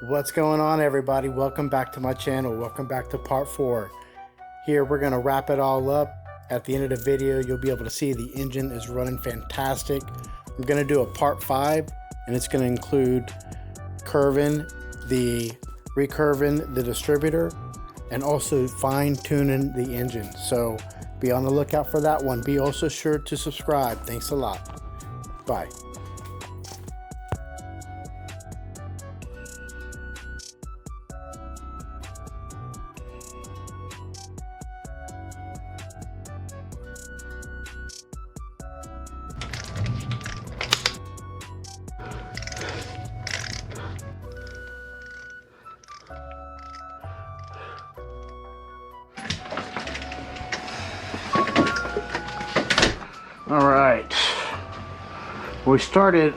What's going on, everybody? Welcome back to my channel. Welcome back to part 4. Here we're going to wrap it all up. At the end of the video you'll be able to see the engine is running fantastic. I'm going to do a part 5 and it's going to include recurving the distributor and also fine tuning the engine. So be on the lookout for that one. Be also sure to subscribe. Thanks a lot. Bye. Alright, we started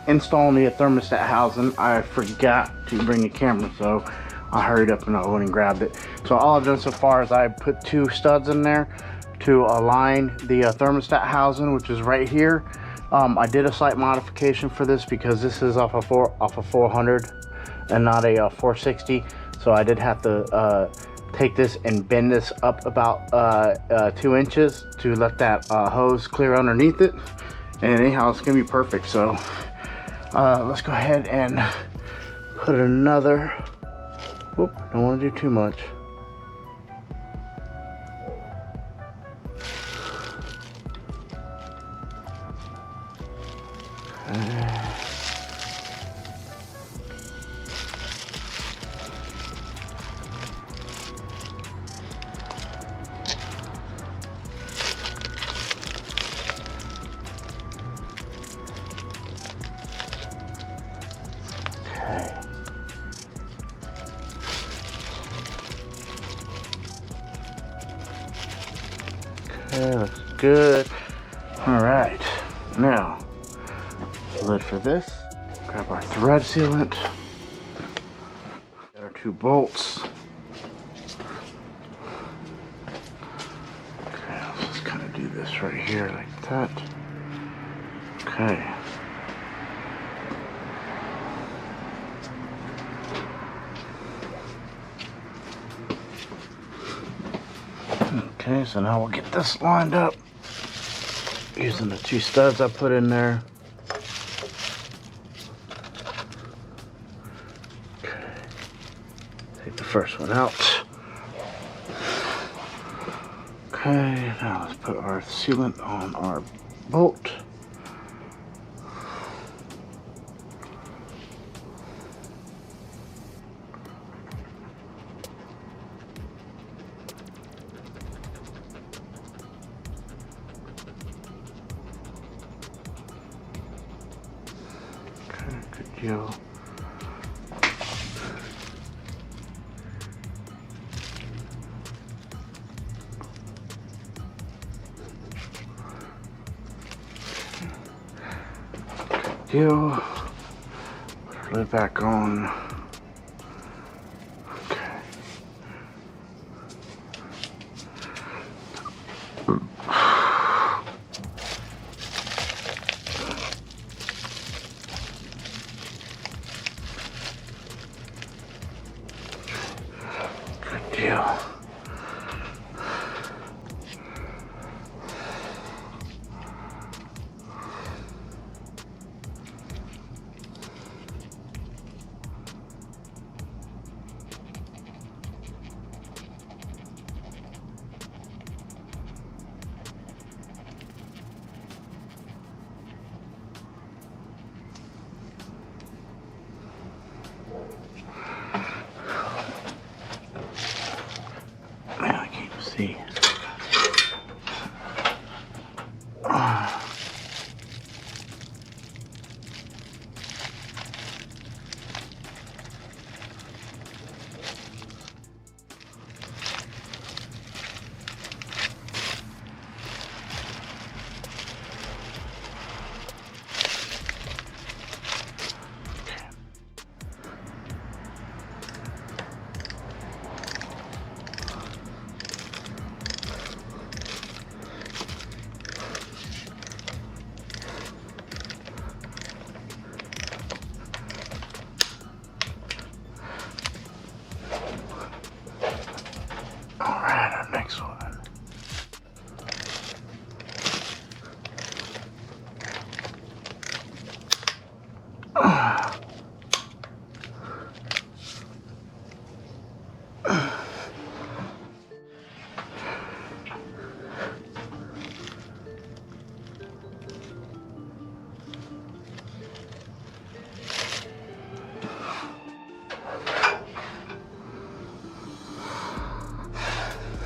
installing the thermostat housing. I forgot to bring the camera, so I hurried up and I went and grabbed it. So all I've done so far is I put 2 studs in there to align the thermostat housing, which is right here. I did a slight modification for this because this is off a 400 and not a 460, so I did have to take this and bend this up about 2 inches to let that hose clear underneath it. And anyhow, it's gonna be perfect. So let's go ahead and put another, whoop, don't want to do too much. Okay, looks good. All right, now lid for this. Grab our thread sealant. Got our 2 bolts. Okay, let's just kind of do this right here like that. Okay. Okay, so now we'll get this lined up using the 2 studs I put in there. Okay, take the first one out. Okay, now let's put our sealant on our bolt. Good deal. Good deal. Put our lid back on. Deal.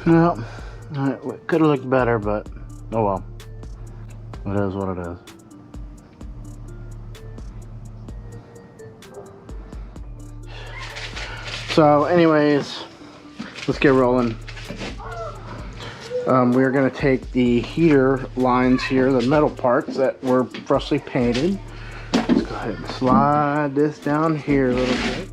Well, it could have looked better, but oh well. It is what it is. So anyways, let's get rolling. We're going to take the heater lines here, the metal parts that were freshly painted. Let's go ahead and slide this down here a little bit.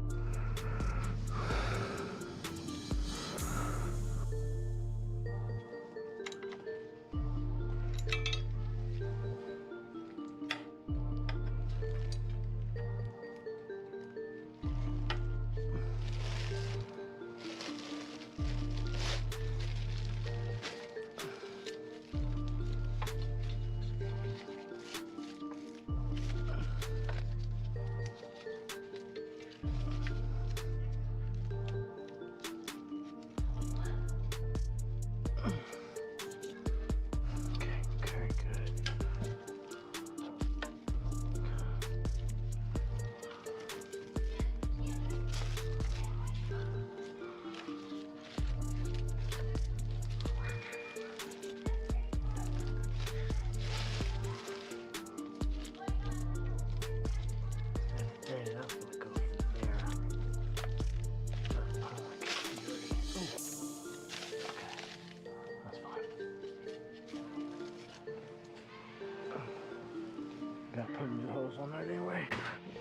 Put new hose on that anyway.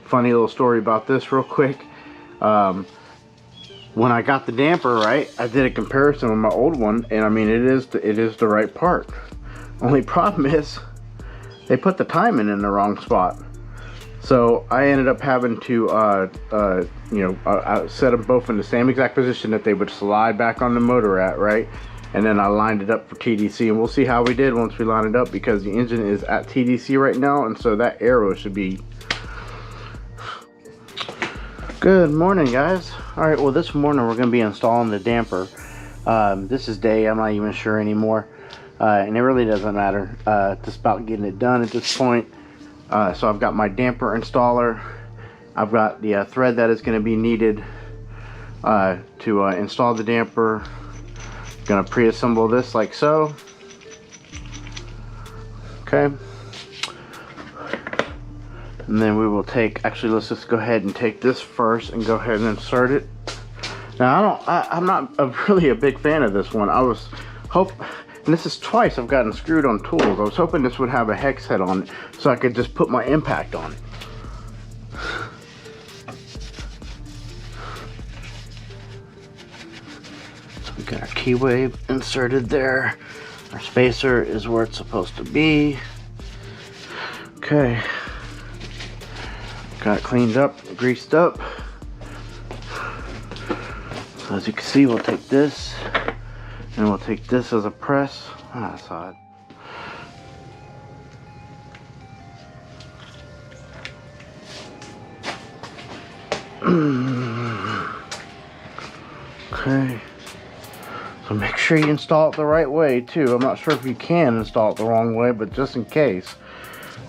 Funny little story about this real quick. When I got the damper right, I did a comparison with my old one, and I mean it is the right part. Only problem is they put the timing in the wrong spot. So I ended up having to set them both in the same exact position that they would slide back on the motor at, right? And then I lined it up for TDC, and we'll see how we did once we line it up, because the engine is at TDC right now, and so that arrow should be. Good morning, guys. All right, well this morning we're going to be installing the damper. This is day, I'm not even sure anymore, and it really doesn't matter. Just about getting it done at this point. So I've got my damper installer. I've got the thread that is going to be needed to install the damper. Gonna pre-assemble this like so. Okay, and then we will take, actually let's just go ahead and take this first and go ahead and insert it. Now I'm not really a big fan of this one. And this is twice I've gotten screwed on tools. I was hoping this would have a hex head on it so I could just put my impact on it. We got our keyway inserted there. Our spacer is where it's supposed to be. Okay. Got it cleaned up, greased up. So as you can see, we'll take this and we'll take this as a press. Ah, that's odd. Okay. So make sure you install it the right way too. I'm not sure if you can install it the wrong way, but just in case,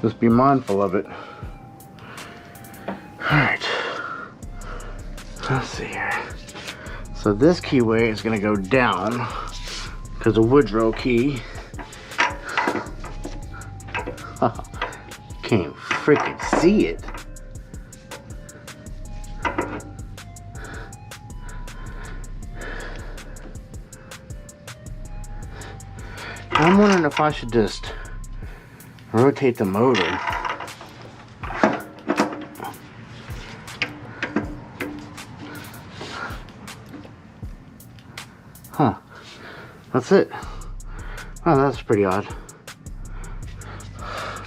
just be mindful of it. Alright, let's see here. So this keyway is going to go down because the Woodrow key. Can't freaking see it. I'm wondering if I should just rotate the motor. Huh. That's it. Oh, that's pretty odd.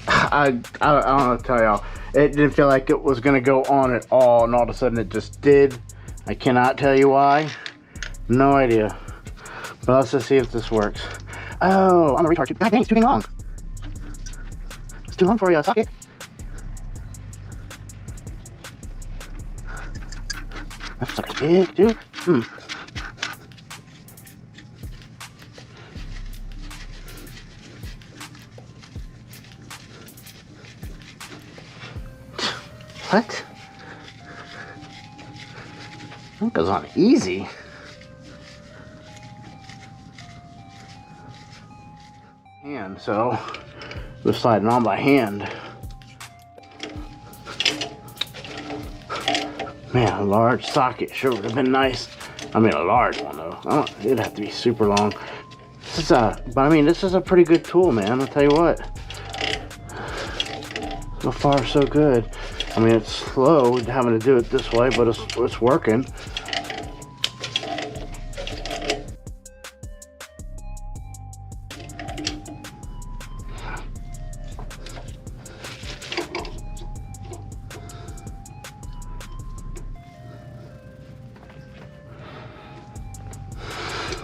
I don't know what to tell y'all. It didn't feel like it was going to go on at all, and all of a sudden it just did. I cannot tell you why. No idea. But let's just see if this works. Oh, I'm a retard. God dang, it's too dang long. It's too long for you, socket. That's sucker's big, dude. What? That goes on easy. on, so we're sliding on by hand. Man, a large socket sure would have been nice. I mean, a large one though. It'd have to be super long. But I mean, this is a pretty good tool, man. I'll tell you what. So far, so good. I mean, it's slow having to do it this way, but it's working.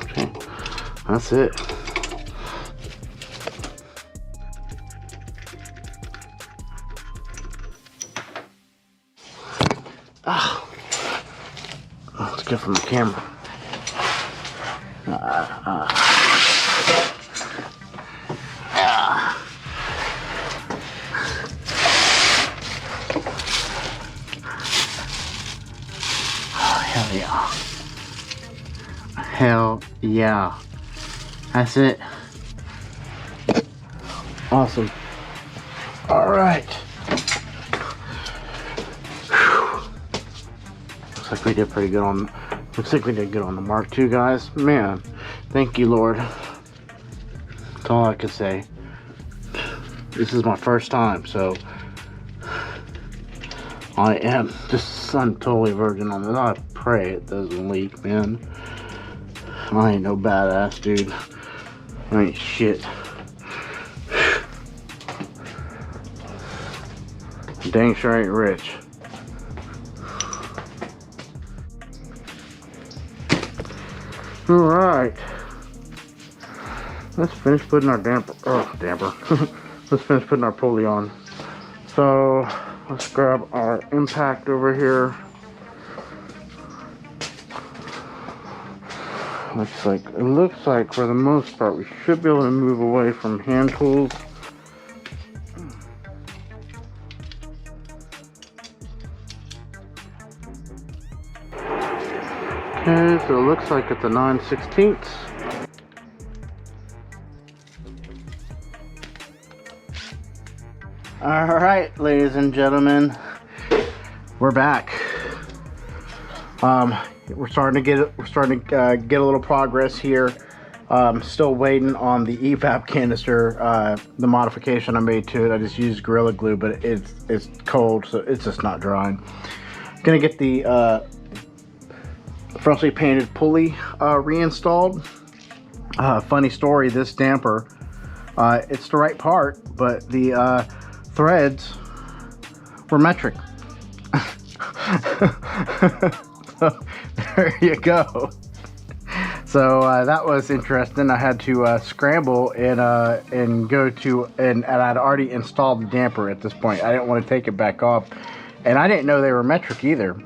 Okay, that's it. Let's get from the camera. Oh, hell yeah. Hell yeah. That's it. Awesome. All right. Looks like we did pretty good on. Looks like we did good on the Mark II, guys. Man, thank you, Lord. That's all I can say. This is my first time, so I'm totally virgin on this. I pray it doesn't leak, man. I ain't no badass, dude. I ain't shit. Dang sure ain't rich. Alright. Let's finish putting our damper. Let's finish putting our pulley on. So let's grab our impact over here. It looks like for the most part we should be able to move away from hand tools. Okay, so it looks like it's a 9/16. Alright, ladies and gentlemen, we're back. We're starting to get a little progress here. Still waiting on the evap canister, the modification I made to it. I just used Gorilla Glue, but it's cold, so it's just not drying. Gonna get the freshly painted pulley reinstalled. Funny story, this damper, it's the right part, but the threads were metric. So, there you go. So that was interesting. I had to scramble and go to, and I'd already installed the damper at this point. I didn't want to take it back off, and I didn't know they were metric either.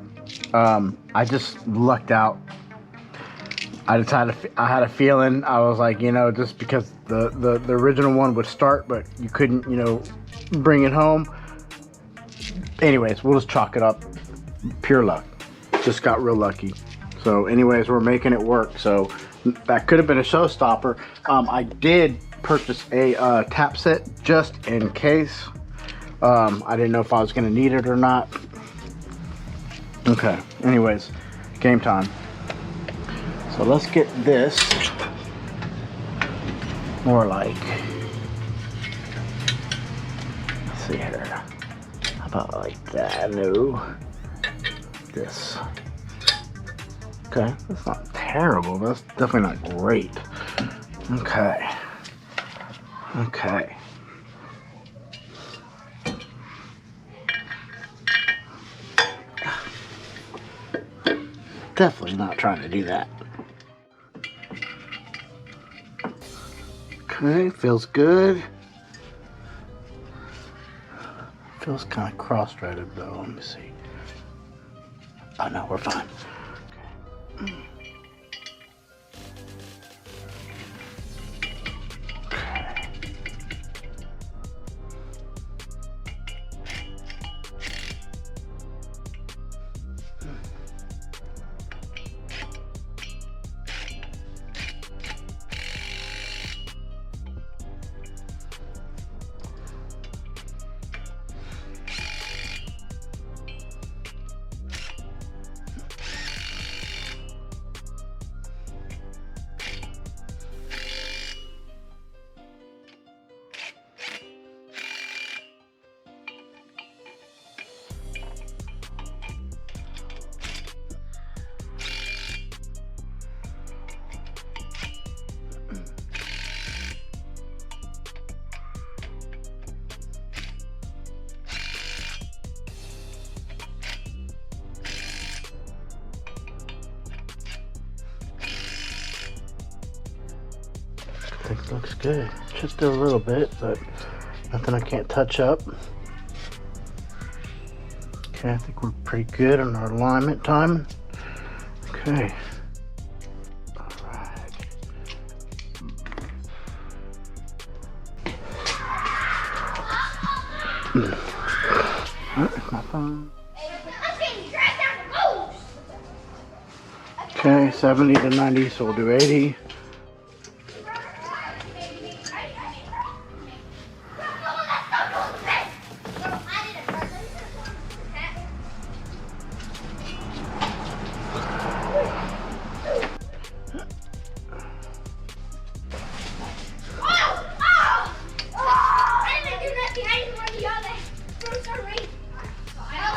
I just lucked out. I had a feeling. I was like, you know, just because the original one would start, but you couldn't, you know, bring it home. Anyways, we'll just chalk it up. Pure luck. Just got real lucky. So anyways, we're making it work. So that could have been a showstopper. I did purchase a tap set just in case. I didn't know if I was going to need it or not. Okay, anyways, game time. So let's get this more like, let's see here. How about like that? No. This. Okay, that's not terrible, but that's definitely not great. Okay. Okay. Definitely not trying to do that. Okay, feels good. Feels kind of cross-threaded though. Let me see. Oh no, we're fine. Okay. Looks good. Just a little bit, but nothing I can't touch up. Okay, I think we're pretty good on our alignment timing. Okay. Alright. That's my phone. Okay, 70 to 90, so we'll do 80.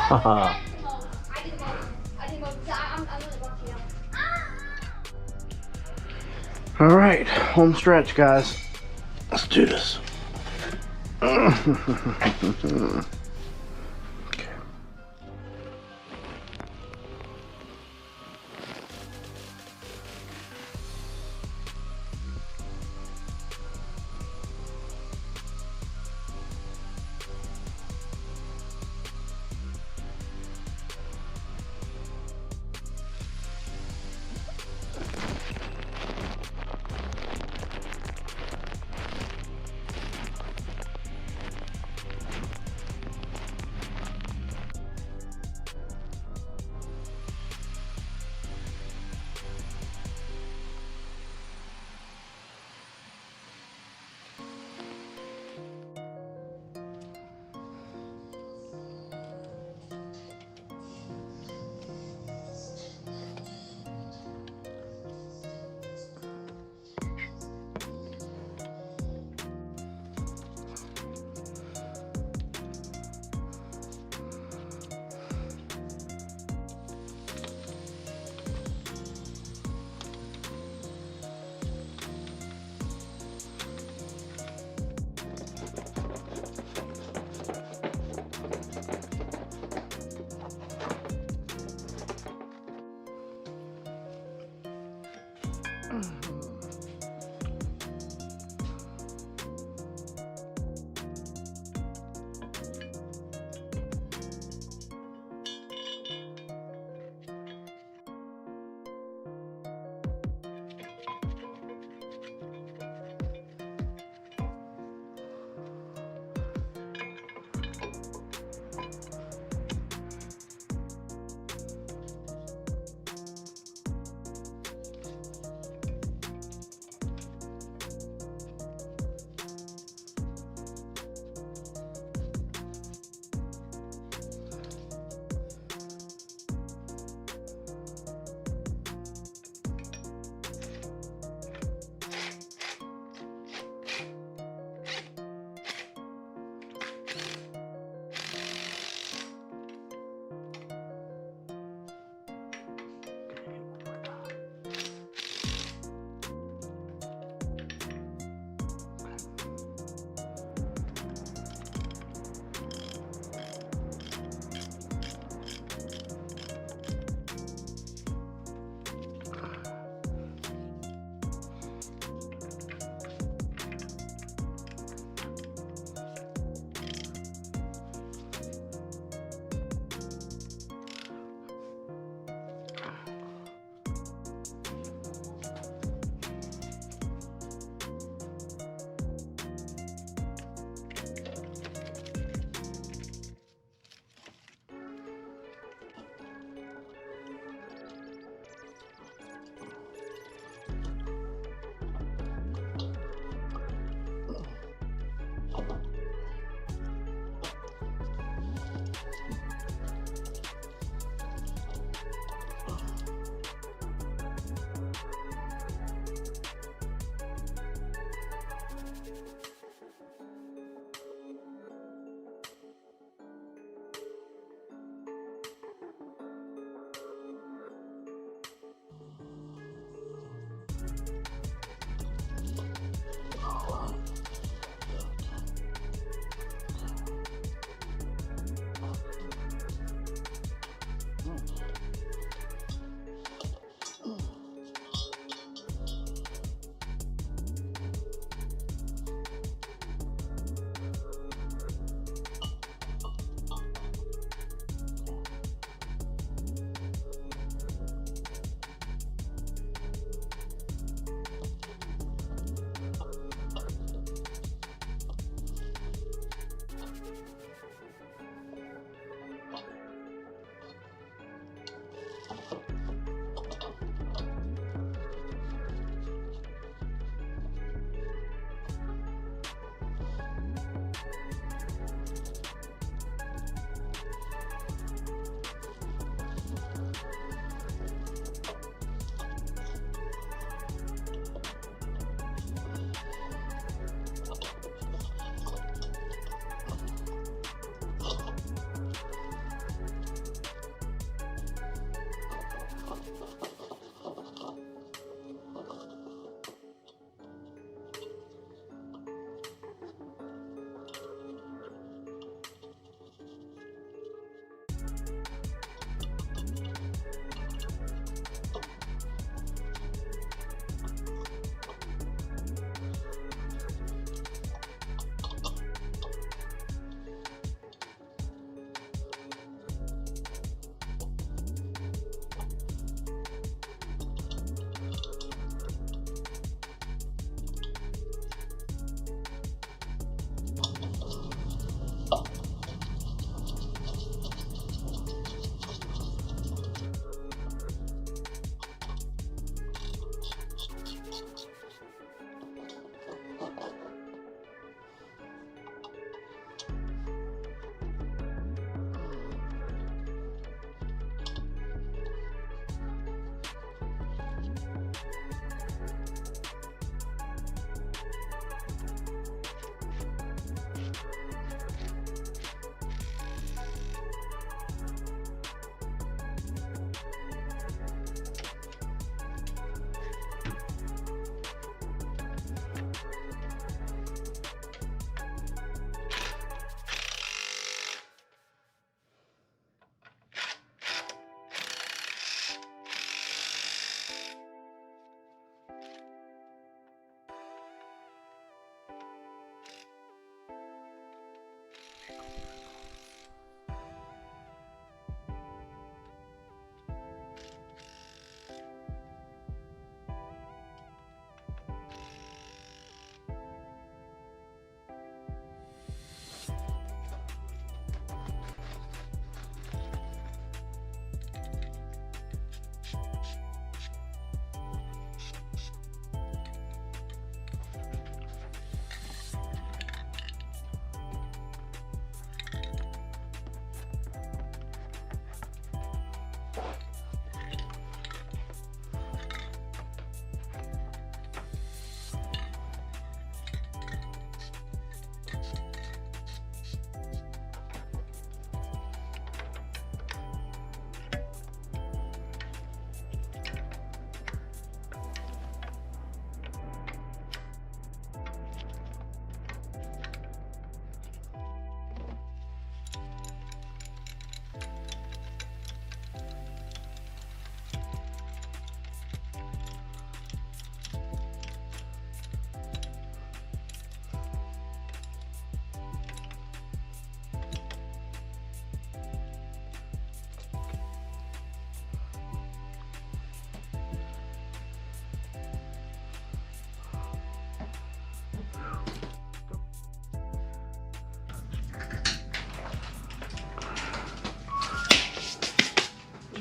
Haha. All right, home stretch, guys. Let's do this. Okay.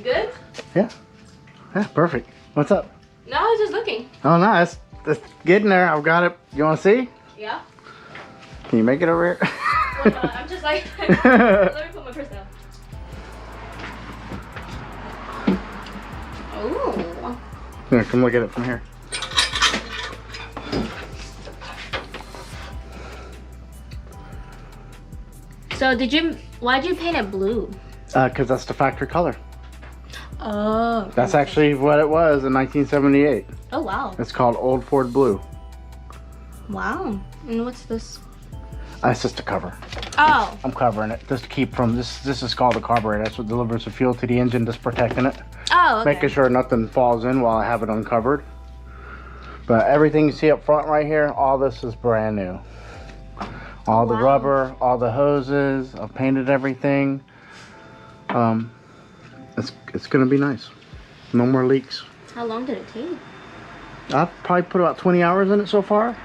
Good? Yeah. Yeah, perfect. What's up? No, I was just looking. Oh, no, it's getting there. I've got it. You want to see? Yeah. Can you make it over here? Well, I'm just like, let me put my purse down. Oh. Here, come look at it from here. So why'd you paint it blue? Because that's the factory color. Oh. That's actually what it was in 1978. Oh, wow. It's called Old Ford Blue. Wow. And what's this? It's just a cover. Oh. I'm covering it just to keep from this. This is called the carburetor. That's what delivers the fuel to the engine, just protecting it. Oh, okay. Making sure nothing falls in while I have it uncovered. But everything you see up front right here, all this is brand new. All the rubber, all the hoses, I've painted everything. It's gonna be nice. No more leaks. How long did it take? I've probably put about 20 hours in it so far.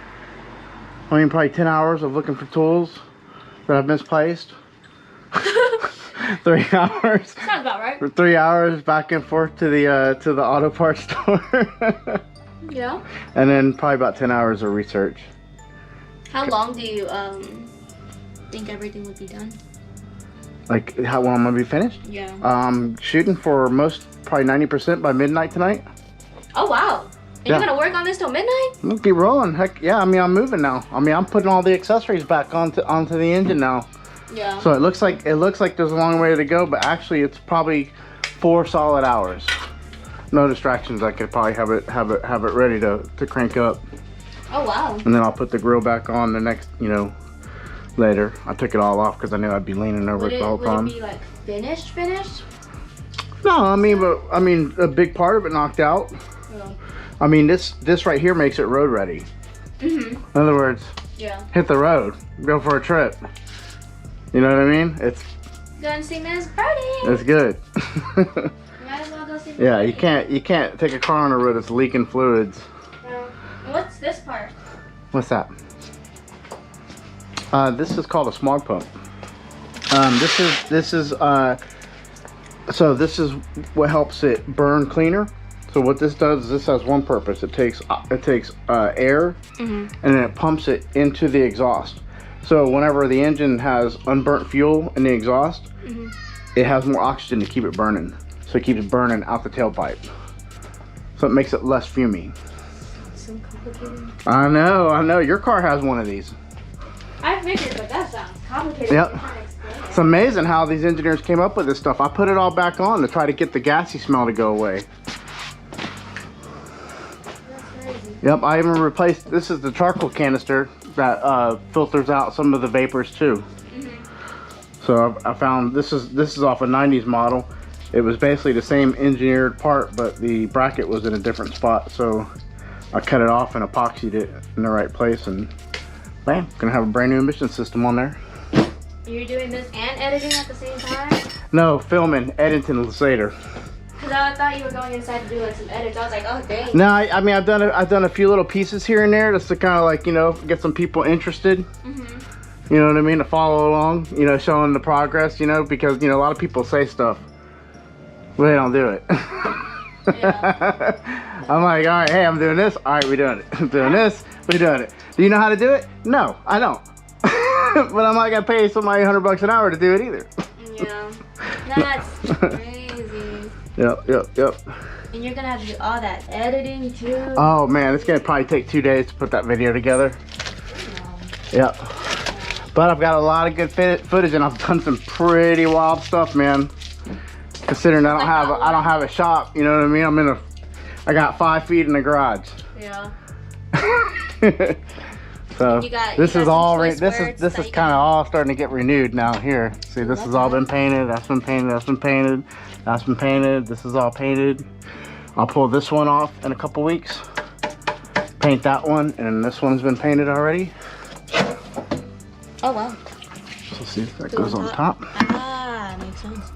I mean, probably 10 hours of looking for tools that I've misplaced. 3 hours. Sounds about right. For 3 hours back and forth to the auto parts store. Yeah. And then probably about 10 hours of research. How long do you think everything would be done? Like how long I'm gonna be finished? Yeah. Shooting for probably 90% by midnight tonight. Oh wow. And Yeah. you're gonna work on this till midnight? I'm gonna keep rolling. Heck yeah, I mean I'm moving now. I mean I'm putting all the accessories back onto the engine now. Yeah. So it looks like there's a long way to go, but actually it's probably 4 solid hours. No distractions. I could probably have it ready to crank up. Oh wow. And then I'll put the grill back on the next, later. I took it all off because I knew I'd be leaning over it the whole time. Would it be like finished? No, I mean a big part of it knocked out. Yeah. I mean this right here makes it road ready. Mhm. In other words, Yeah. hit the road, go for a trip. You know what I mean? It's Go and see Miss Birdie. it's good. Might as well go see Miss Yeah, Birdie. you can't take a car on the road that's leaking fluids. Yeah. And what's this part? What's that? This is called a smog pump. This is what helps it burn cleaner. So what this does is this has one purpose. It takes air and then it pumps it into the exhaust. So whenever the engine has unburnt fuel in the exhaust, it has more oxygen to keep it burning. So it keeps burning out the tailpipe. So it makes it less fumey. So complicated. I know. Your car has one of these. I figured, but that sounds complicated. Yep. I'm trying to explain It's amazing how these engineers came up with this stuff. I put it all back on to try to get the gassy smell to go away. That's crazy. Yep, I even replaced, this is the charcoal canister that filters out some of the vapors too. So I found, this is off a 90s model. It was basically the same engineered part, but the bracket was in a different spot. So I cut it off and epoxied it in the right place, and bam, gonna have a brand new emission system on there. You're doing this and editing at the same time? No, filming, editing later. Because I thought you were going inside to do like some edits. I was like, oh dang. No, I mean I've done a few little pieces here and there just to kind of like get some people interested. You know what I mean, to follow along. Showing the progress. Because a lot of people say stuff, but they don't do it. Yeah. I'm like, all right, hey, I'm doing this. All right, we're doing it. I'm doing this. We're doing it. Do you know how to do it? No, I don't. But I'm not gonna pay somebody $100 an hour to do it either. Yeah. That's crazy. Yep. And you're gonna have to do all that editing too. Oh man, it's gonna probably take 2 days to put that video together. Yep. But I've got a lot of good footage, and I've done some pretty wild stuff, man. Considering I don't have a shop, you know what I mean? I got 5 feet in the garage. Yeah. So this is kind of all. all starting to get renewed now. Here, see, this has all been painted. That's been painted. That's been painted. That's been painted. This is all painted. I'll pull this one off in a couple weeks. Paint that one, and this one's been painted already. Oh wow. So see, that goes on top. Ah, makes sense.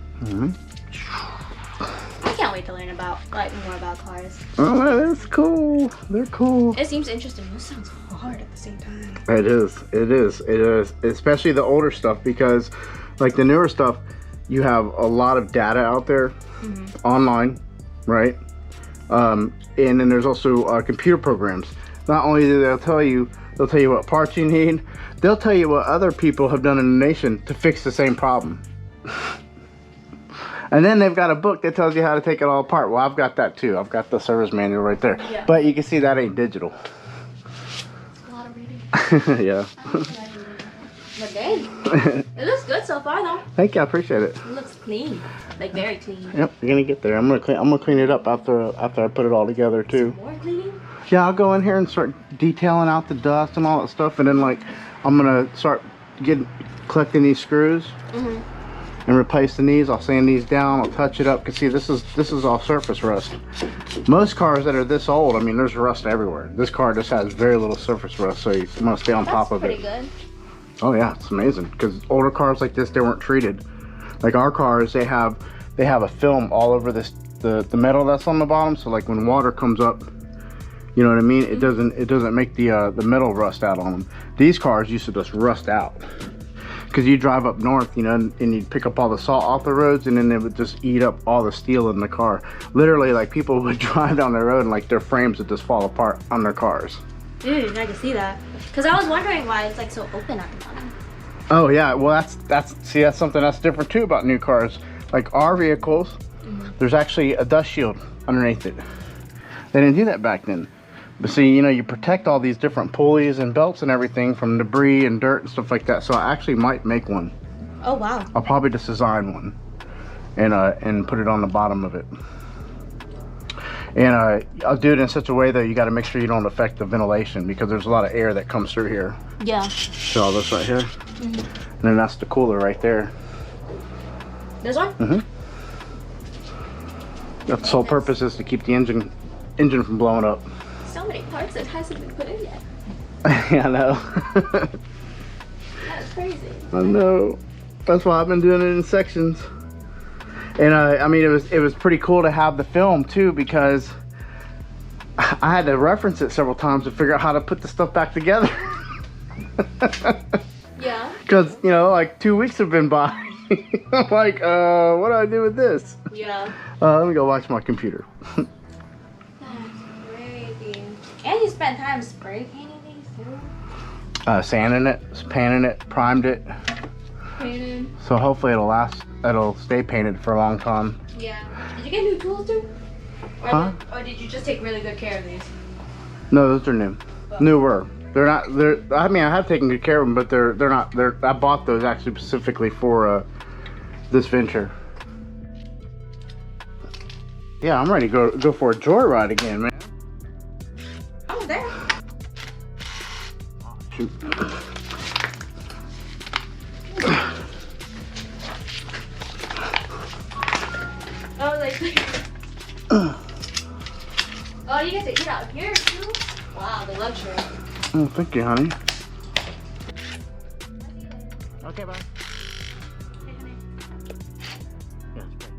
I can't wait to learn more about cars. Oh, that's cool. They're cool. It seems interesting. This sounds hard at the same time. It is. Especially the older stuff, because like the newer stuff, you have a lot of data out there online, right? And then there's also computer programs. Not only do they'll tell you what parts you need, they'll tell you what other people have done in the nation to fix the same problem. And then they've got a book that tells you how to take it all apart. Well, I've got that too. I've got the service manual right there. Yeah. But you can see that ain't digital. It's a lot of reading. Yeah. But dang, it looks good so far though. Thank you, I appreciate it. It looks clean, like very clean. Yep, you're gonna get there. I'm gonna clean it up after I put it all together too. More cleaning? Yeah, I'll go in here and start detailing out the dust and all that stuff, and then like I'm gonna start collecting these screws and replacing these. I'll sand these down. I'll touch it up. Cause see, this is all surface rust. Most cars that are this old, I mean, there's rust everywhere. This car just has very little surface rust, so you want to stay on top of it. That's pretty good. Oh yeah, it's amazing. Because older cars like this, they weren't treated. Like our cars, they have a film all over the metal that's on the bottom. So like when water comes up, you know what I mean? It doesn't make the metal rust out on them. These cars used to just rust out. because you drive up north, you know, and you'd pick up all the salt off the roads, and then it would just eat up all the steel in the car. Literally, like, people would drive down the road and like their frames would just fall apart on their cars. Dude, I can see that. Because I was wondering why it's like so open at the bottom. Oh yeah, well that's something that's different too about new cars. Like our vehicles, there's actually a dust shield underneath it. They didn't do that back then. But see, you know, you protect all these different pulleys and belts and everything from debris and dirt and stuff like that. So I actually might make one. Oh wow. I'll probably just design one and put it on the bottom of it. And I'll do it in such a way that you got to make sure you don't affect the ventilation, because there's a lot of air that comes through here. Yeah. So all this right here. And then that's the cooler right there. This one? That's the sole purpose, is to keep the engine from blowing up. So many parts that hasn't been put in yet. Yeah, I know. That's crazy. I know. That's why I've been doing it in sections. And I mean, it was pretty cool to have the film too, because I had to reference it several times to figure out how to put the stuff back together. Yeah. Because, you know, like 2 weeks have been by. I'm like, what do I do with this? Yeah. Let me go watch my computer. That's crazy. And you spent time spray painting these too? Sanding it, panning it, primed it. Painted. So hopefully it'll stay painted for a long time. Yeah. Did you get new tools too? Or did you just take really good care of these? No, those are new. Newer. They're not. I mean, I have taken good care of them, but they're not. I bought those actually specifically for this venture. Yeah, I'm ready to go for a joyride again, man. Oh, there. Oh, shoot. I was like, oh, you get to eat out here too? Wow, the luxury. Oh, thank you, honey. Okay, bye. Yeah, it's great.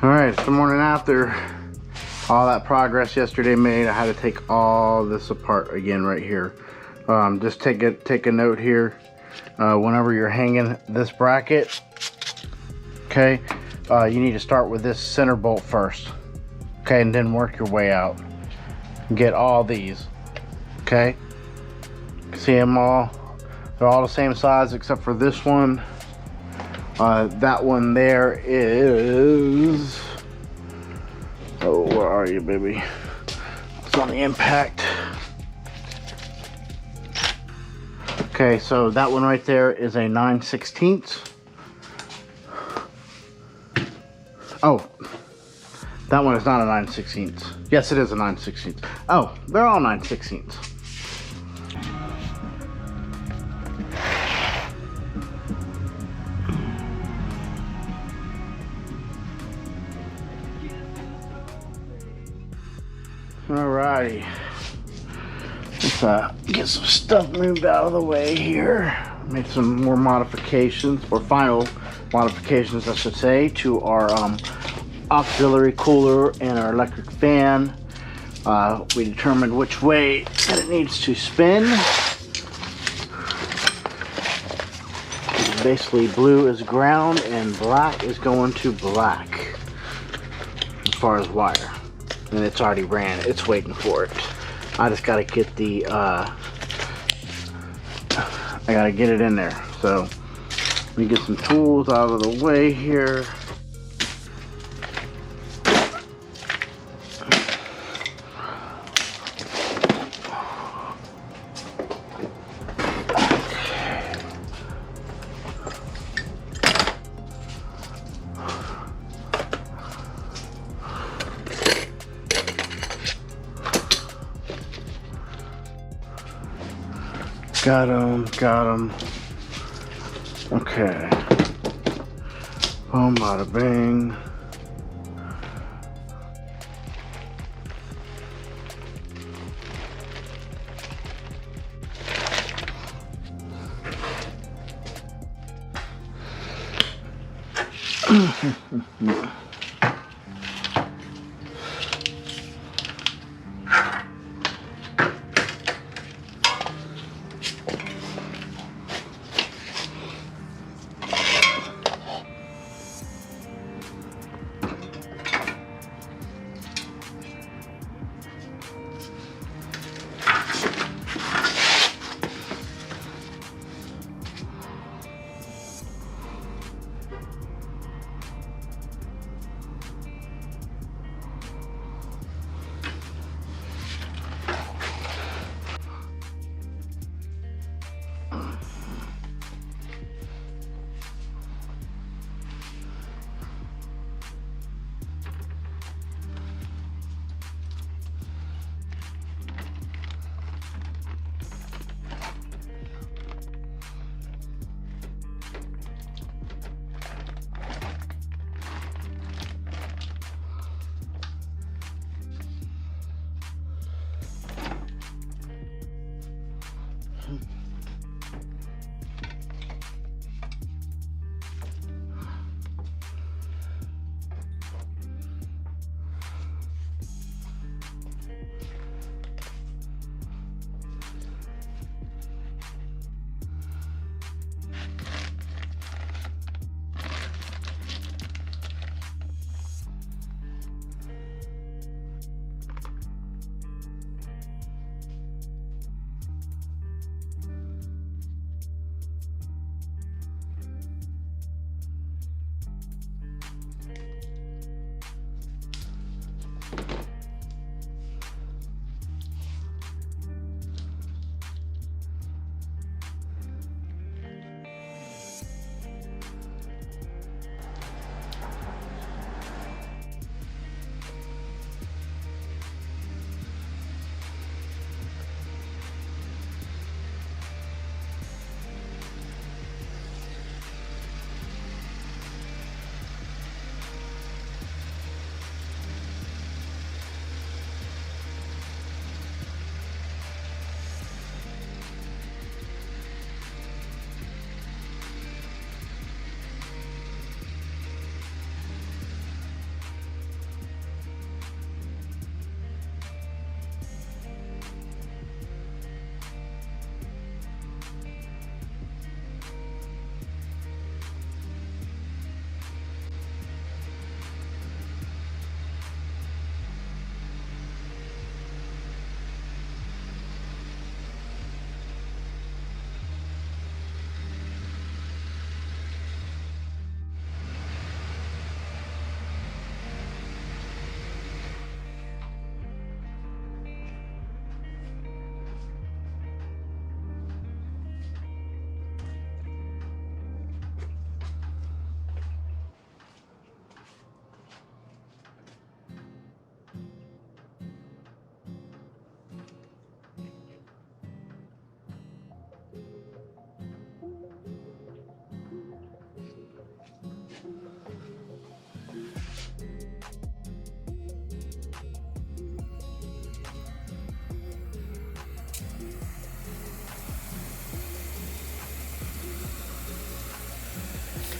All right, it's the morning after all that progress yesterday made. I had to take all this apart again right here. Just take a note here. Whenever you're hanging this bracket, okay, you need to start with this center bolt first, okay, and then work your way out. Get all these, okay. See them all? They're all the same size except for this one. That one there is, oh, where are you, baby? It's on the impact. Okay, so that one right there is a 9/16. Oh, that one is not a 9/16. Yes, it is a 9/16. Oh, they're all 9/16. Alrighty, let's get some stuff moved out of the way here. Made some more modifications, or final modifications I should say, to our auxiliary cooler and our electric fan. We determined which way that it needs to spin. Basically blue is ground and black is going to black as far as wire. And it's already ran, it's waiting for it. I just gotta get the I gotta get it in there. So let me get some tools out of the way here. Got him. Okay. Boom, bada bing.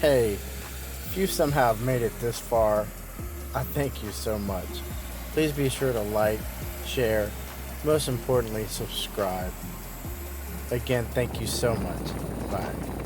Hey, if you somehow have made it this far, I thank you so much. Please be sure to like, share, most importantly, subscribe. Again, thank you so much. Bye.